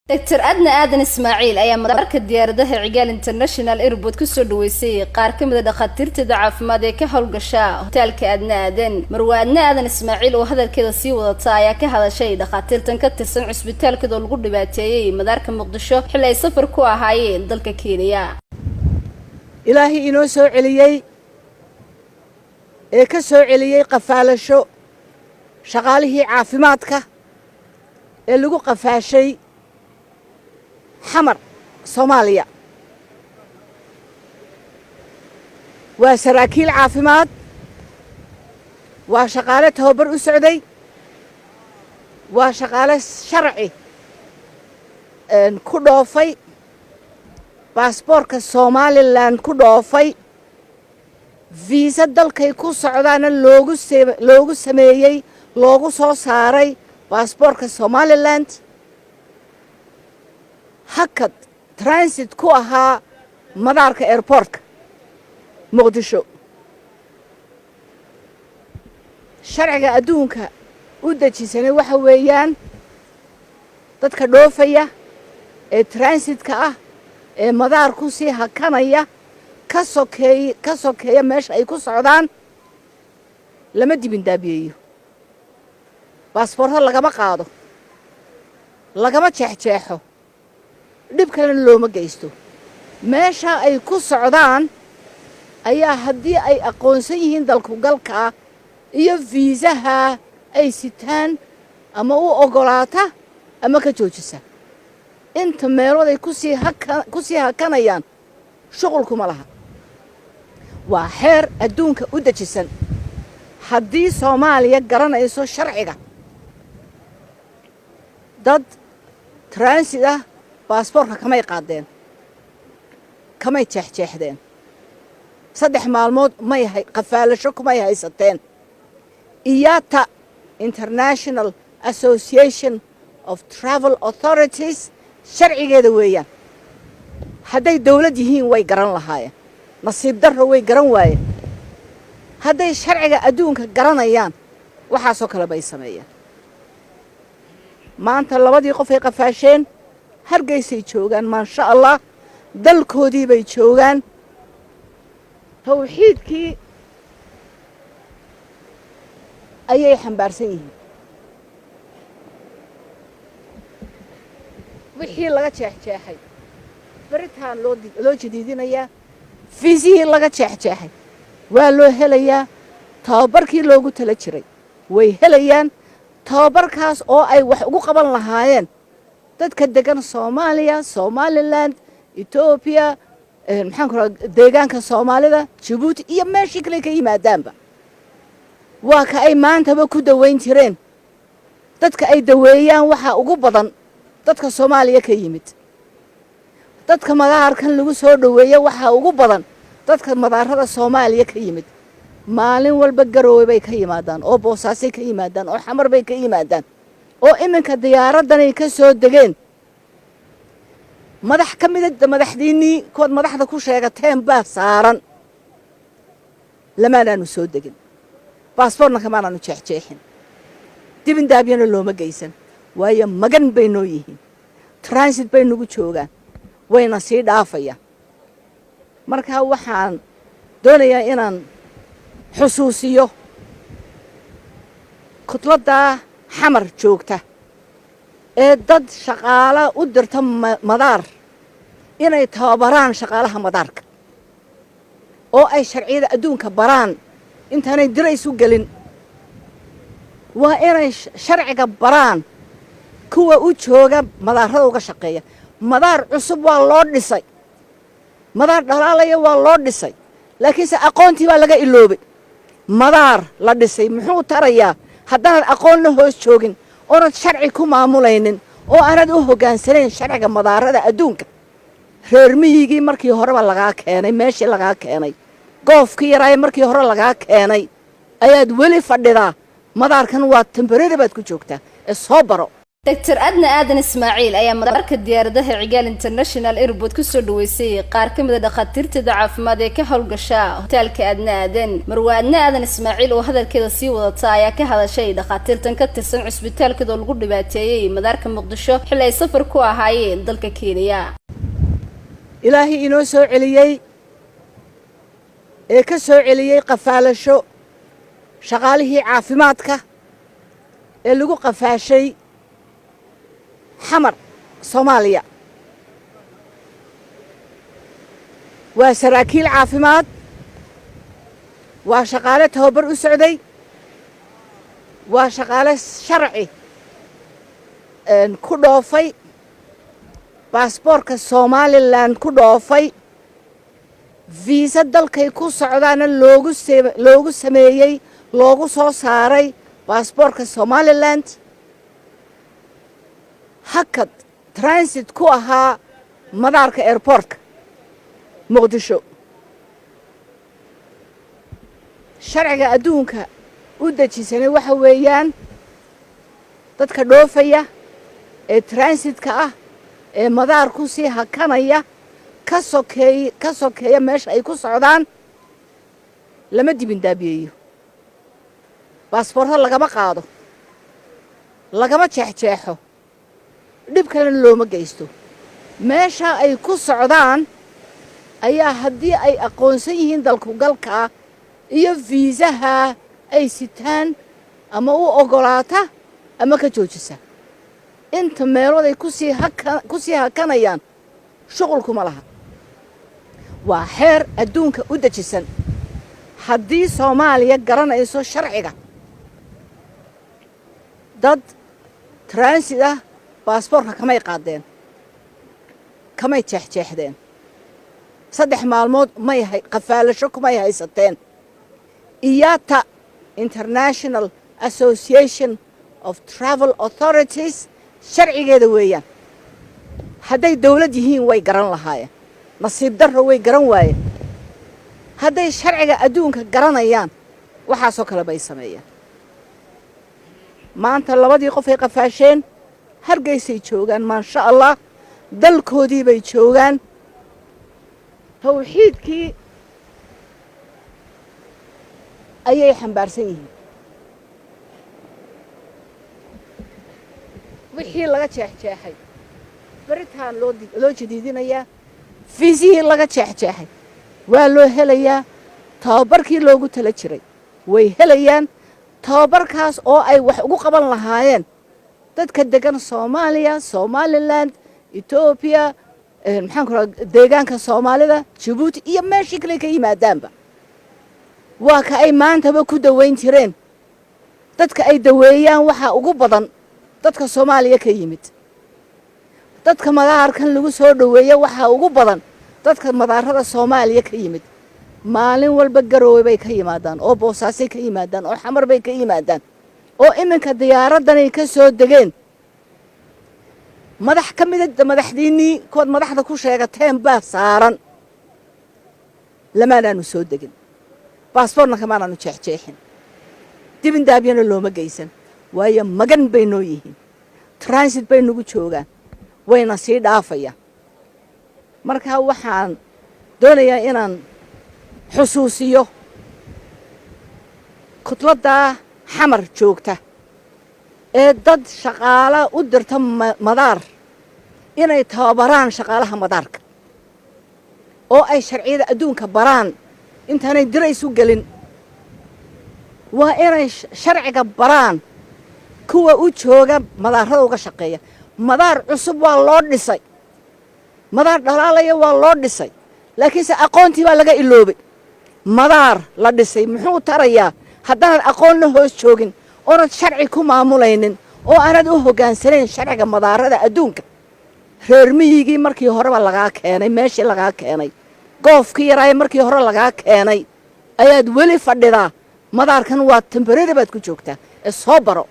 دكتور أدنى آدن إسماعيل أيام مدارك الدياردها عقال انترناشنال إيربورت كسر دويسي قار كمدة دخاتير تدعف مادي كحول قشاء هوتيلك أدنى آدن مروى أدنى آدن إسماعيل وهذا الكذا سيوة طايا كهذا شيء دخاتير تنكتر سن عسبتال كذا القرد باتيي مدارك مقدشة حلا يسفر كوا هاي دلك كيريا إلهي إنو سو عليي كسو عليي قفال شو شغاله عافماتك اللي جو قفاشي حمر صوماليا وسراكيل عافمات وشغالة هوبر أسعودي وشغالة شرعي كودوفي باسبورك الصومالي لان كودوفي فيزا دالكي كو سعودانا لوغو سميي لوغو سو ساري باسبورك الصومالي لاند hakad transit ku ahaa madaarka airportka muqdisho sharciga adduunka u dajisanay waxa weeyaan dadka dhoofaya ee transitka ah ee madaarku si hakanaya ka sokeeya meesha ay ku socdaan lama dibin daabiyeeyo baasaboorka lagama qaado lagama jeexjeexo dib kale looma geysto meesha ay ku socdaan ayaa haddii ay aqoonsan yihiin dalku galka iyo fiisaha ay sitaan ama u ogolaata ama ka joojisa inta meelood ay ku sii hakanayaan shuqulkuma laha waa xeer adduunka u dajisan haddii Soomaaliya garanayso sharciga dad transit ah baasaboorka kamay qaadeen kamay jeexjeexdeen saddex maalmood may qafaalasho kumay haysateen IATA International Association of Travel Authorities sharcigeeda weeyaan hadday dawlad yihiin way garan lahaayeen nasiib darro way garan waayeen hadday sharciga adduunka garanayaan waxaasoo kale bay sameeyeen maanta labadii qof ay qafaasheen hargeysay joogaan ma sha Allah dalkoodii bay joogaan tawxiidkii ayay xambaarsan yihiin wixii laga jeexjeexay baritaan loo jadiidinayaa fiisihii laga jeexjeexay waa loo helayaa tababarkii loogu tala jiray way helayaan tababarkaas oo ay wax ugu qaban lahaayeen dadka degan Soomaaliya Somaliland Ethiopia maxaan ku raad deegaanka Soomaalida Djibouti iyo meeshii kale ka yimaadaanba waa ka ay maantaba ku daweyn jireen dadka ay daweeyaan waxa ugu badan dadka Soomaaliya ka yimid dadka madaarkan lagu soo dhaweeyo waxa ugu badan dadka madaarada Soomaaliya ka yimid maalin walba Garowe bay ka yimaadaan oo Boosaaso ka yimaadaan oo Xamar bay ka yimaadaan oo iminka diyaaradanay ka soo degeen madax ka mid ah madaxdiinii kood madaxda ku sheegateen baa saaran lamaanaanu soo degin baasaboorna kamaanaanu jeexjeexin dibin daabiyana looma geysan waayo magan bay noo yihiin transit bay nagu joogaan wayna sii dhaafayaan marka waxaan doonayaa inaan xusuusiyo kutladda xamar joogta ee dad shaqaale u dirta madaar inay tababaraan shaqaalaha madaarka oo ay sharciyada adduunka baraan intaanay dirays u gelin waa inay sharciga baraan kuwa u jooga madaarada uga shaqeeya madaar cusub waa loo dhisay madaar dhalaalaya waa loo dhisay laakiinse aqoontii baa laga iloobay madaar la dhisay muxuu tarayaa haddaan aqoon la hoos joogin oonad sharci ku maamulaynin oo aanad u hogaansanayn sharciga madaarada adduunka reer miyigii markii horeba lagaa keenay meeshii lagaa keenay goofkii yaraay markii hore lagaa keenay ayaad weli fadhidaa madaarkan waa temporary baad ku joogtaa ee soo baro دكتور أدنى آدن إسماعيل أيام مدارك ديارده عقال انترناشنال إيربورت كسر دويسي قار كمدة دخاتيرت ضعف مادة كهول قشاء هوتالك أدنى آدن مروى أدنى آدن إسماعيل وهذا كذا سيوة طايا كهذا شيء دخاتيرت انكتر سن عسبتال كذا القرد باتيي مدارك مقدشو حلا يسفر كوا هاي دلك كيريا إلهي إنو سو عليي كسو عليي قفالشو شغاله عافماتك اللي قو قفاشي حمر صوماليا وسراكيل عافمات وشغالة هوبر أسعودي وشغالة شرعي كدوفي باسبورك الصومالي لان كدوفي فيزا دالكي كو سعودان اللوغو سميي لوغو سو ساري باسبورك الصومالي لاند hakad transit ku ahaa madaarka airportka muqdisho sharciga adduunka u dejisanay waxa weeyaan dadka dhoofaya ee transitka ah ee madaarku sii hakanaya ka sokeeya meesha ay ku socdaan lama dibin daabiyeeyo baasaboorka lagama qaado lagama jeexjeexo dhib kalena looma geysto meesha ay ku socdaan ayaa haddii ay aqoonsan yihiin dalku galka iyo fiisaha ay sitaan ama u ogolaata ama ka joojisa inta meelood ay ku sii hakanayaan shuqulkuma laha waa xeer adduunka u dejisan haddii Soomaaliya garanayso sharciga dad transit ah baasaboorka kamay qaadeen kamay jeexjeexdeen 3 maalmood may qafaalasho kumay haysateen IATA International Association of Travel Authorities sharcigeeda weeyaan hadday dawlad yihiin way garan lahaayeen nasiib darro way garan waayeen hadday sharciga adduunka garanayaan waxaasoo kale bay sameeyaan maanta labadii qof ay qafaasheen hargeysay joogaan maasha Allah dalkoodii bay joogaan tawxiidkii ayay xambaarsan yihiin wixii laga jeexjeexay baritaan loo jadiidinayaa fiisihii laga jeexjeexay waa loo helayaa tababarkii loogu tala jiray way helayaan tababarkaas oo ay wax ugu qaban lahaayeen dadka degan Soomaaliya Somaliland Ethiopia maxaan ku raadin deegaanka Soomaalida Djibouti iyo meeshii kale ka yimaadaanba waa ka ay maantaba ku daweyn jireen dadka ay daweeyaan waxa ugu badan dadka Soomaaliya ka yimid dadka madaarkan lagu soo dhaweeyo waxa ugu badan dadka madaarada Soomaaliya ka yimid maalin walba Garowe bay ka yimaadaan oo Boosaaso ka yimaadaan oo Xamar bay ka yimaadaan oo iminka diyaaradan ay ka soo degeen madax ka mid ah madaxdiinii kood madaxda ku sheegateen baa saaran lamaanaanu soo degin baasaboorna kamaanaanu jeexjeexin dibin daabiyana looma geysan waayo magan bay noo yihiin transit bay nagu joogaan wayna sii dhaafayaan marka waxaan doonayaa inaan xusuusiyo kutladda xamar joogta ee dad shaqaale u dirta madaar inay tababaraan shaqaalaha madaarka oo ay sharciyada adduunka baraan intaanay dirays u gelin waa inay sharciga baraan kuwa u jooga madaarada uga shaqeeya madaar cusub waa loo dhisay madaar dhalaalaya waa loo dhisay laakiinse aqoontii baa laga iloobay madaar la dhisay muxuu tarayaa haddaan aqoonna hoos joogin oonad sharci ku maamulaynin oo aanad u hogaansanayn sharciga madaarada adduunka reer miyigii markii horeba lagaa keenay meeshii lagaa keenay goofkii yaraay markii hore lagaa keenay ayaad weli fadhidaa madaarkan waa temporary baad ku joogtaa ee soo baro